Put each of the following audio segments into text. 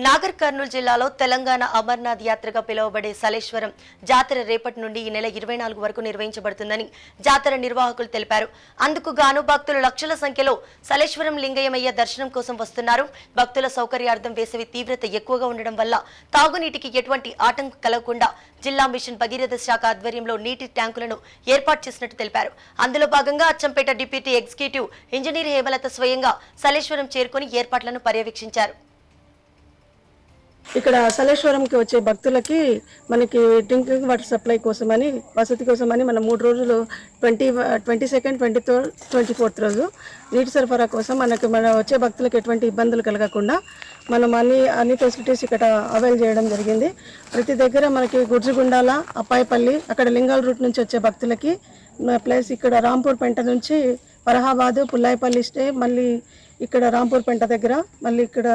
నాగర్ కర్నూలు జిల్లాలో తెలంగాణ అమర్నాథ్ యాత్రగా పిలువబడే సలేశ్వరం జాతర రేపటి నుండి ఈ నెల 24 వరకు నిర్వహించబడుతుందని జాతర నిర్వాహకులు తెలిపారు. అందుకు గాను భక్తులు లక్షల సంఖ్యలో సలేశ్వరం లింగయ్య దర్శనం కోసం వస్తున్నారు. భక్తుల సౌకర్యార్థం వేసవి తీవ్రత ఎక్కువగా ఉండడం వల్ల తాగునీటికి ఎటువంటి ఆటంకం కలగకుండా జిల్లా మిషన్ భగీరథ శాఖ ఆధ్వర్యంలో నీటి ట్యాంకులను ఏర్పాటు చేసినట్టు తెలిపారు. అందులో భాగంగా Achampet deputy executive engineer Hemalatha స్వయంగా సలేశ్వరం చేరుకుని ఏర్పాట్లను పర్యవేక్షించారు. ఇక్కడ సలేశ్వరంకి వచ్చే భక్తులకి మనకి డ్రింకింగ్ వాటర్ సప్లై కోసమని వసతి కోసమని మనం 3 రోజులు 22nd, 23rd, 24th రోజు నీటి సరఫరా కోసం మన వచ్చే భక్తులకు ఎటువంటి ఇబ్బందులు కలగకుండా మనం అన్ని ఫెసిలిటీస్ ఇక్కడ అవైల్ చేయడం జరిగింది. ప్రతి దగ్గర మనకి గుర్జుగుండాల, అప్పాయపల్లి, అక్కడ లింగాల రూట్ నుంచి వచ్చే భక్తులకి ప్లస్ ఇక్కడ రాంపూర్ పెంట నుంచి పరహాబాదు, పుల్లాయిపల్లి స్టే, మళ్ళీ ఇక్కడ రాంపూర్ పెంట దగ్గర, మళ్ళీ ఇక్కడ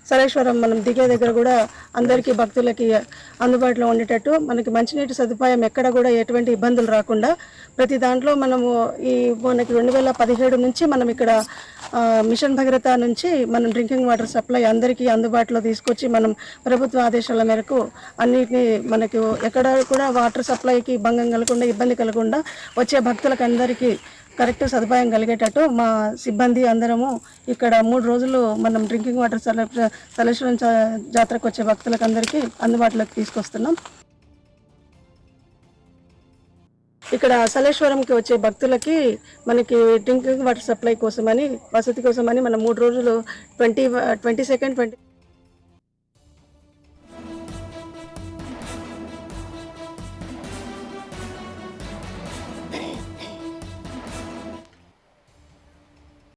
సలేశ్వరం మనం దిగే దగ్గర కూడా అందరికీ భక్తులకి అందుబాటులో ఉండేటట్టు మనకి మంచినీటి సదుపాయం ఎక్కడ కూడా ఎటువంటి ఇబ్బందులు రాకుండా ప్రతి దాంట్లో మనము మనకి 2017 నుంచి మనం ఇక్కడ మిషన్ భగీరథ నుంచి మనం డ్రింకింగ్ వాటర్ సప్లై అందరికీ అందుబాటులో తీసుకొచ్చి మనం ప్రభుత్వ ఆదేశాల మేరకు అన్నిటినీ మనకు ఎక్కడ కూడా వాటర్ సప్లైకి భంగం కలగకుండా ఇబ్బంది కలగకుండా వచ్చే భక్తులకు అందరికీ కరెక్ట్ సదుపాయం కలిగేటట్టు మా సిబ్బంది అందరము ఇక్కడ 3 రోజులు మనం డ్రింకింగ్ వాటర్ సలేశ్వరం జాతరకు వచ్చే భక్తులకు అందరికీ అందుబాటులోకి తీసుకొస్తున్నాం. ఇక్కడ సలేశ్వరంకి వచ్చే భక్తులకి మనకి డ్రింకింగ్ వాటర్ సప్లై కోసమని వసతి కోసమని మనం 3 రోజులు 22nd, 20